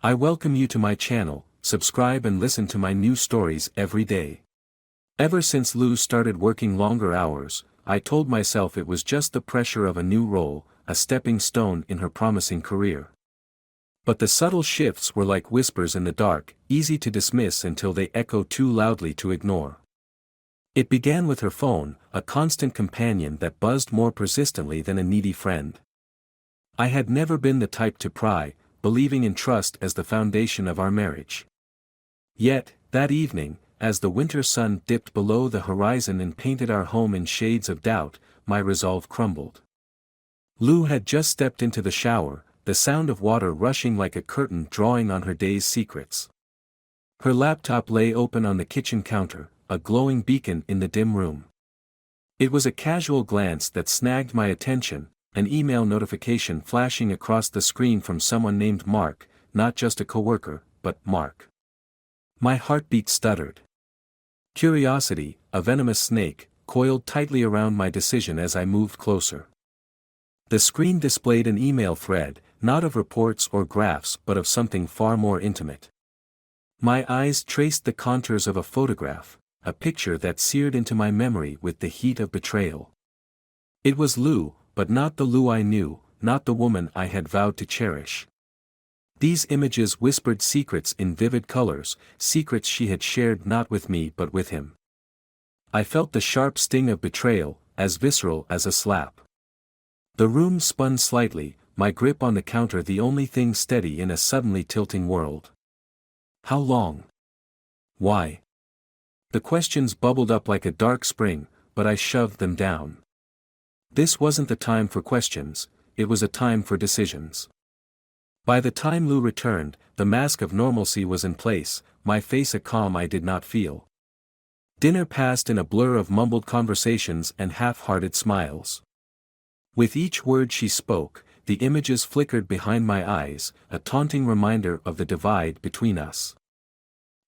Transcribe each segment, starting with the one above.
I welcome you to my channel. Subscribe and listen to my new stories every day. Ever since Lou started working longer hours, I told myself it was just the pressure of a new role, a stepping stone in her promising career. But the subtle shifts were like whispers in the dark, easy to dismiss until they echo too loudly to ignore. It began with her phone, a constant companion that buzzed more persistently than a needy friend. I had never been the type to pry, believing in trust as the foundation of our marriage. Yet, that evening, as the winter sun dipped below the horizon and painted our home in shades of doubt, my resolve crumbled. Lou had just stepped into the shower, the sound of water rushing like a curtain drawing on her day's secrets. Her laptop lay open on the kitchen counter, a glowing beacon in the dim room. It was a casual glance that snagged my attention, an email notification flashing across the screen from someone named Mark, not just a coworker, but Mark. My heartbeat stuttered. Curiosity, a venomous snake, coiled tightly around my decision as I moved closer. The screen displayed an email thread, not of reports or graphs but of something far more intimate. My eyes traced the contours of a photograph, a picture that seared into my memory with the heat of betrayal. It was Lou, but not the Lou I knew, not the woman I had vowed to cherish. These images whispered secrets in vivid colors, secrets she had shared not with me but with him. I felt the sharp sting of betrayal, as visceral as a slap. The room spun slightly, my grip on the counter the only thing steady in a suddenly tilting world. How long? Why? The questions bubbled up like a dark spring, but I shoved them down. This wasn't the time for questions, it was a time for decisions. By the time Lou returned, the mask of normalcy was in place, my face a calm I did not feel. Dinner passed in a blur of mumbled conversations and half-hearted smiles. With each word she spoke, the images flickered behind my eyes, a taunting reminder of the divide between us.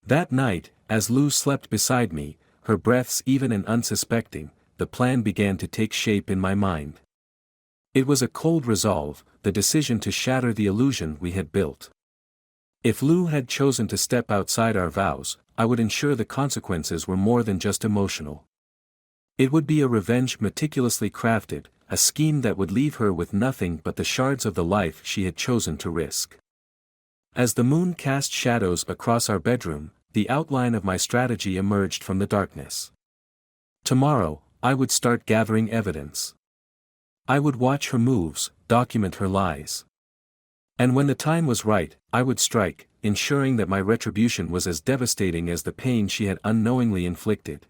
That night, as Lou slept beside me, her breaths even and unsuspecting, the plan began to take shape in my mind. It was a cold resolve, the decision to shatter the illusion we had built. If Lou had chosen to step outside our vows, I would ensure the consequences were more than just emotional. It would be a revenge meticulously crafted, a scheme that would leave her with nothing but the shards of the life she had chosen to risk. As the moon cast shadows across our bedroom, the outline of my strategy emerged from the darkness. Tomorrow, I would start gathering evidence. I would watch her moves, document her lies. And when the time was right, I would strike, ensuring that my retribution was as devastating as the pain she had unknowingly inflicted.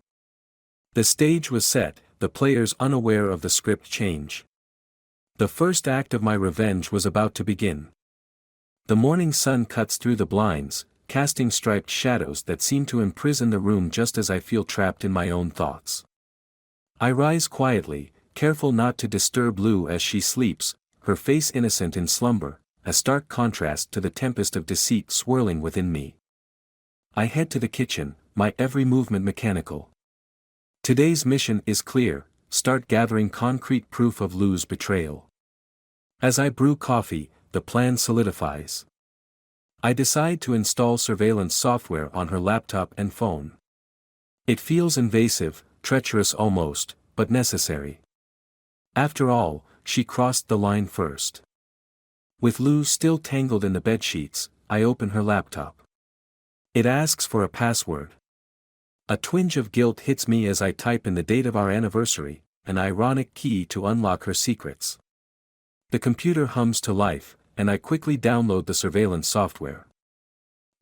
The stage was set, the players unaware of the script change. The first act of my revenge was about to begin. The morning sun cuts through the blinds, casting striped shadows that seem to imprison the room just as I feel trapped in my own thoughts. I rise quietly, careful not to disturb Lou as she sleeps, her face innocent in slumber, a stark contrast to the tempest of deceit swirling within me. I head to the kitchen, my every movement mechanical. Today's mission is clear: start gathering concrete proof of Lou's betrayal. As I brew coffee, the plan solidifies. I decide to install surveillance software on her laptop and phone. It feels invasive, treacherous almost, but necessary. After all, she crossed the line first. With Lou still tangled in the bedsheets, I open her laptop. It asks for a password. A twinge of guilt hits me as I type in the date of our anniversary, an ironic key to unlock her secrets. The computer hums to life, and I quickly download the surveillance software.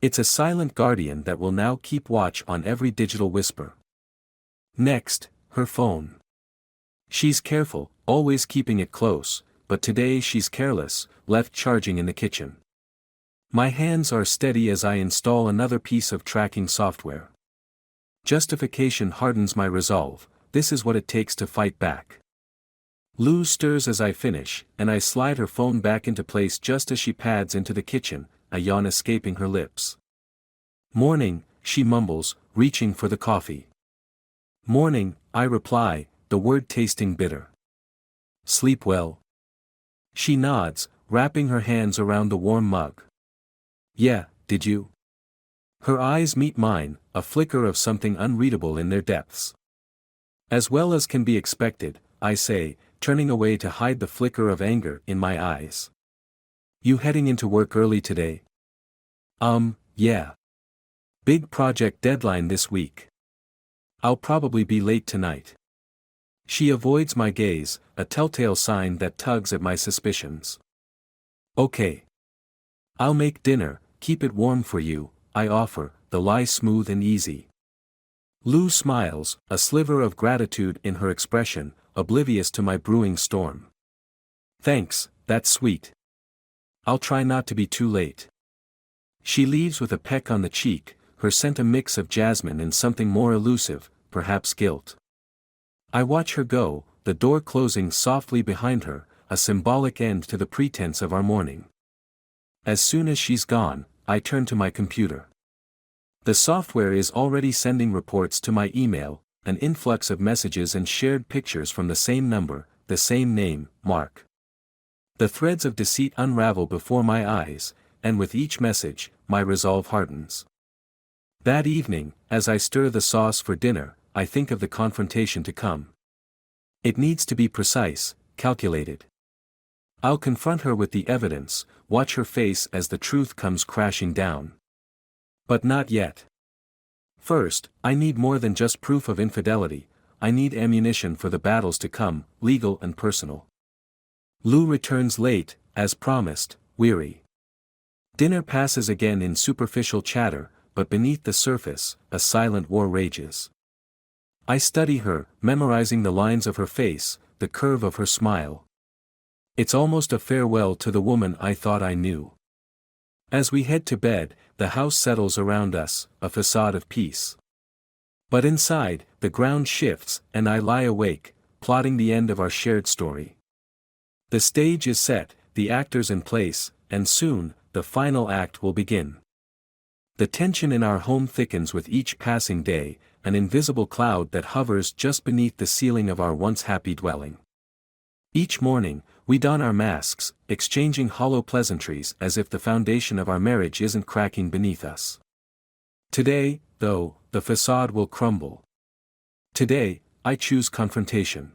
It's a silent guardian that will now keep watch on every digital whisper. Next, her phone. She's careful, always keeping it close, but today she's careless, left charging in the kitchen. My hands are steady as I install another piece of tracking software. Justification hardens my resolve, this is what it takes to fight back. Lou stirs as I finish, and I slide her phone back into place just as she pads into the kitchen, a yawn escaping her lips. "Morning," she mumbles, reaching for the coffee. "Morning," I reply, the word tasting bitter. "Sleep well?" She nods, wrapping her hands around the warm mug. Yeah, did you? Her eyes meet mine, a flicker of something unreadable in their depths. As well as can be expected, I say, turning away to hide the flicker of anger in my eyes. You heading into work early today? Yeah. Big project deadline this week. I'll probably be late tonight. She avoids my gaze, a telltale sign that tugs at my suspicions. Okay. I'll make dinner, keep it warm for you, I offer, the lie smooth and easy. Lou smiles, a sliver of gratitude in her expression, oblivious to my brewing storm. Thanks, that's sweet. I'll try not to be too late. She leaves with a peck on the cheek, her scent a mix of jasmine and something more elusive, perhaps guilt. I watch her go, the door closing softly behind her, a symbolic end to the pretense of our morning. As soon as she's gone, I turn to my computer. The software is already sending reports to my email, an influx of messages and shared pictures from the same number, the same name, Mark. The threads of deceit unravel before my eyes, and with each message, my resolve hardens. That evening, as I stir the sauce for dinner, I think of the confrontation to come. It needs to be precise, calculated. I'll confront her with the evidence, watch her face as the truth comes crashing down. But not yet. First, I need more than just proof of infidelity, I need ammunition for the battles to come, legal and personal. Lou returns late, as promised, weary. Dinner passes again in superficial chatter, but beneath the surface, a silent war rages. I study her, memorizing the lines of her face, the curve of her smile. It's almost a farewell to the woman I thought I knew. As we head to bed, the house settles around us, a facade of peace. But inside, the ground shifts, and I lie awake, plotting the end of our shared story. The stage is set, the actors in place, and soon, the final act will begin. The tension in our home thickens with each passing day, an invisible cloud that hovers just beneath the ceiling of our once happy dwelling. Each morning, we don our masks, exchanging hollow pleasantries as if the foundation of our marriage isn't cracking beneath us. Today, though, the facade will crumble. Today, I choose confrontation.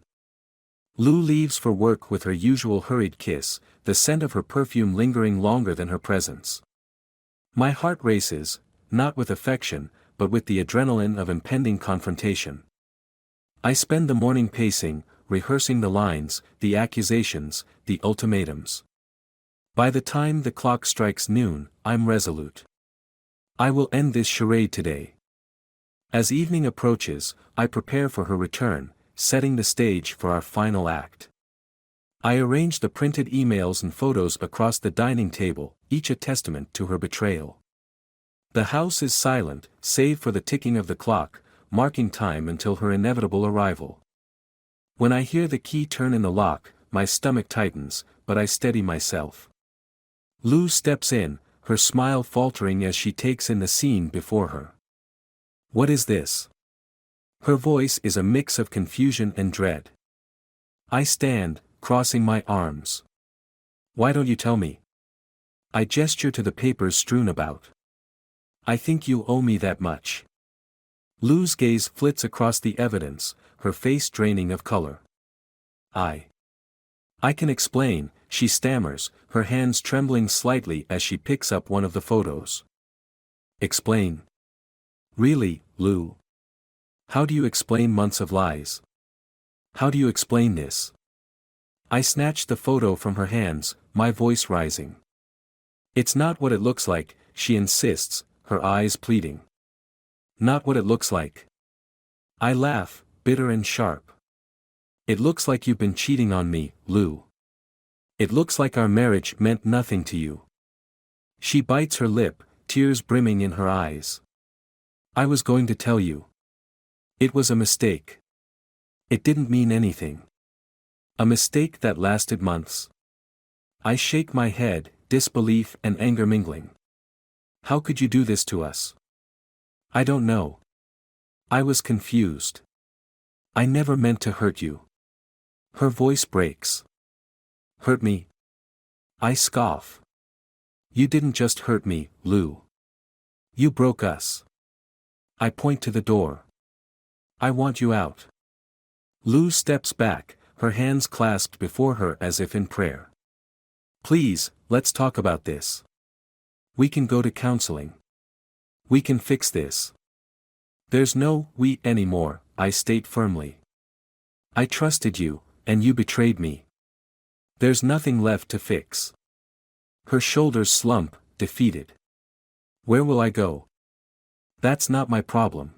Lou leaves for work with her usual hurried kiss, the scent of her perfume lingering longer than her presence. My heart races, not with affection, but with the adrenaline of impending confrontation. I spend the morning pacing, rehearsing the lines, the accusations, the ultimatums. By the time the clock strikes noon, I'm resolute. I will end this charade today. As evening approaches, I prepare for her return, setting the stage for our final act. I arrange the printed emails and photos across the dining table, each a testament to her betrayal. The house is silent, save for the ticking of the clock, marking time until her inevitable arrival. When I hear the key turn in the lock, my stomach tightens, but I steady myself. Lou steps in, her smile faltering as she takes in the scene before her. What is this? Her voice is a mix of confusion and dread. I stand, crossing my arms. Why don't you tell me? I gesture to the papers strewn about. I think you owe me that much. Lou's gaze flits across the evidence, her face draining of color. I can explain, she stammers, her hands trembling slightly as she picks up one of the photos. Explain? Really, Lou? How do you explain months of lies? How do you explain this? I snatch the photo from her hands, my voice rising. It's not what it looks like, she insists, her eyes pleading. Not what it looks like. I laugh, bitter and sharp. It looks like you've been cheating on me, Lou. It looks like our marriage meant nothing to you. She bites her lip, tears brimming in her eyes. I was going to tell you. It was a mistake. It didn't mean anything. A mistake that lasted months. I shake my head, disbelief and anger mingling. How could you do this to us? I don't know. I was confused. I never meant to hurt you. Her voice breaks. Hurt me? I scoff. You didn't just hurt me, Lou. You broke us. I point to the door. I want you out. Lou steps back, her hands clasped before her as if in prayer. Please, let's talk about this. We can go to counseling. We can fix this. There's no we anymore, I state firmly. I trusted you, and you betrayed me. There's nothing left to fix. Her shoulders slump, defeated. Where will I go? That's not my problem.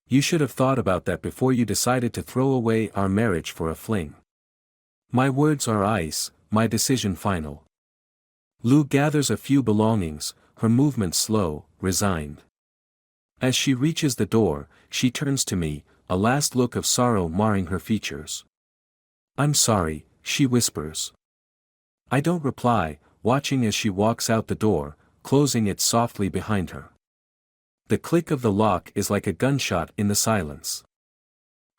You should have thought about that before you decided to throw away our marriage for a fling. My words are ice, my decision final. Lou gathers a few belongings, her movements slow, resigned. As she reaches the door, she turns to me, a last look of sorrow marring her features. I'm sorry, she whispers. I don't reply, watching as she walks out the door, closing it softly behind her. The click of the lock is like a gunshot in the silence.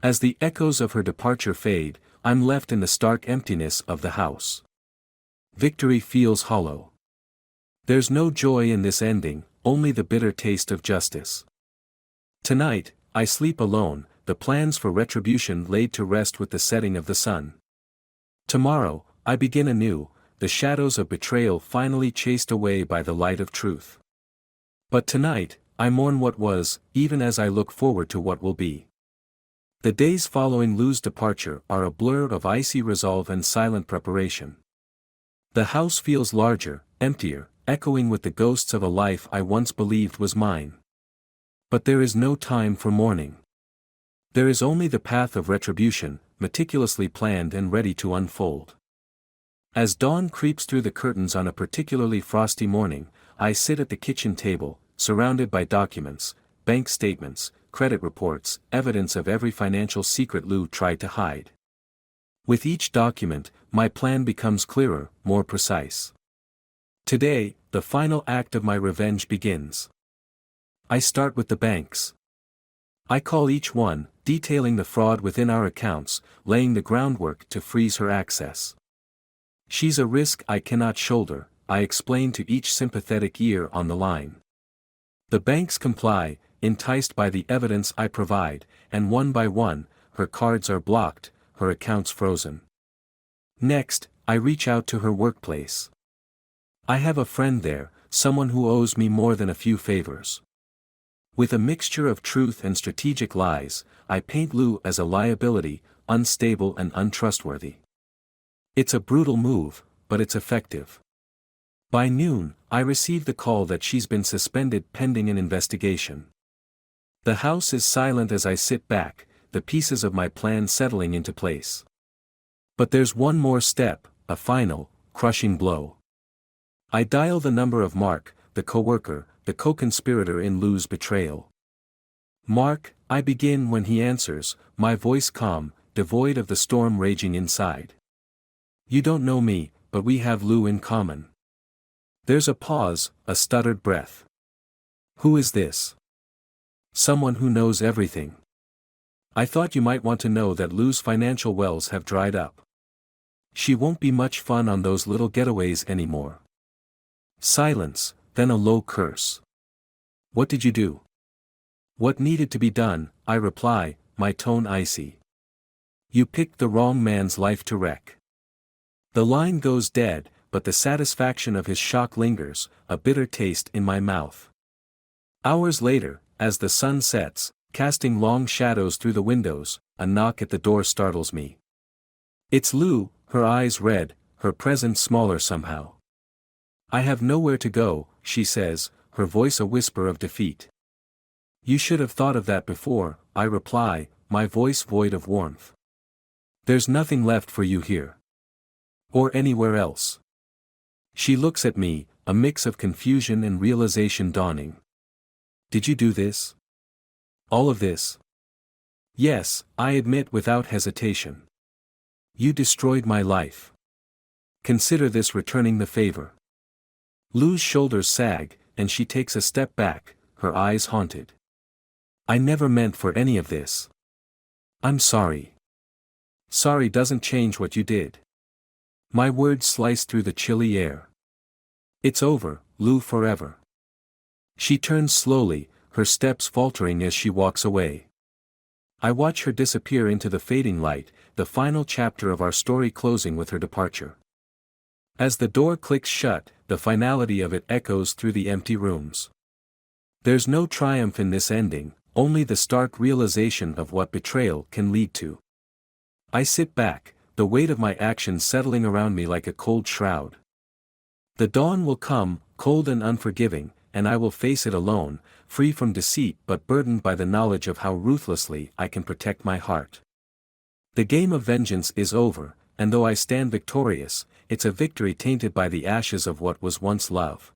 As the echoes of her departure fade, I'm left in the stark emptiness of the house. Victory feels hollow. There's no joy in this ending, only the bitter taste of justice. Tonight, I sleep alone, the plans for retribution laid to rest with the setting of the sun. Tomorrow, I begin anew, the shadows of betrayal finally chased away by the light of truth. But tonight, I mourn what was, even as I look forward to what will be. The days following Lou's departure are a blur of icy resolve and silent preparation. The house feels larger, emptier, echoing with the ghosts of a life I once believed was mine. But there is no time for mourning. There is only the path of retribution, meticulously planned and ready to unfold. As dawn creeps through the curtains on a particularly frosty morning, I sit at the kitchen table, surrounded by documents, bank statements, credit reports, evidence of every financial secret Lou tried to hide. With each document, my plan becomes clearer, more precise. Today, the final act of my revenge begins. I start with the banks. I call each one, detailing the fraud within our accounts, laying the groundwork to freeze her access. She's a risk I cannot shoulder, I explain to each sympathetic ear on the line. The banks comply, enticed by the evidence I provide, and one by one, her cards are blocked, her accounts frozen. Next, I reach out to her workplace. I have a friend there, someone who owes me more than a few favors. With a mixture of truth and strategic lies, I paint Lou as a liability, unstable and untrustworthy. It's a brutal move, but it's effective. By noon, I receive the call that she's been suspended pending an investigation. The house is silent as I sit back, the pieces of my plan settling into place. But there's one more step, a final, crushing blow. I dial the number of Mark, the co-worker, the co-conspirator in Lou's betrayal. Mark, I begin when he answers, my voice calm, devoid of the storm raging inside. You don't know me, but we have Lou in common. There's a pause, a stuttered breath. Who is this? Someone who knows everything. I thought you might want to know that Lou's financial wells have dried up. She won't be much fun on those little getaways anymore. Silence, then a low curse. What did you do? What needed to be done, I reply, my tone icy. You picked the wrong man's life to wreck. The line goes dead, but the satisfaction of his shock lingers, a bitter taste in my mouth. Hours later, as the sun sets, casting long shadows through the windows, a knock at the door startles me. It's Lou, her eyes red, her presence smaller somehow. I have nowhere to go, she says, her voice a whisper of defeat. You should have thought of that before, I reply, my voice void of warmth. There's nothing left for you here. Or anywhere else. She looks at me, a mix of confusion and realization dawning. Did you do this? All of this? Yes, I admit without hesitation. You destroyed my life. Consider this returning the favor. Lou's shoulders sag, and she takes a step back, her eyes haunted. I never meant for any of this. I'm sorry. Sorry doesn't change what you did. My words slice through the chilly air. It's over, Lou, forever. She turns slowly, her steps faltering as she walks away. I watch her disappear into the fading light, the final chapter of our story closing with her departure. As the door clicks shut, the finality of it echoes through the empty rooms. There's no triumph in this ending, only the stark realization of what betrayal can lead to. I sit back, the weight of my actions settling around me like a cold shroud. The dawn will come, cold and unforgiving, and I will face it alone, free from deceit but burdened by the knowledge of how ruthlessly I can protect my heart. The game of vengeance is over, and though I stand victorious, it's a victory tainted by the ashes of what was once love.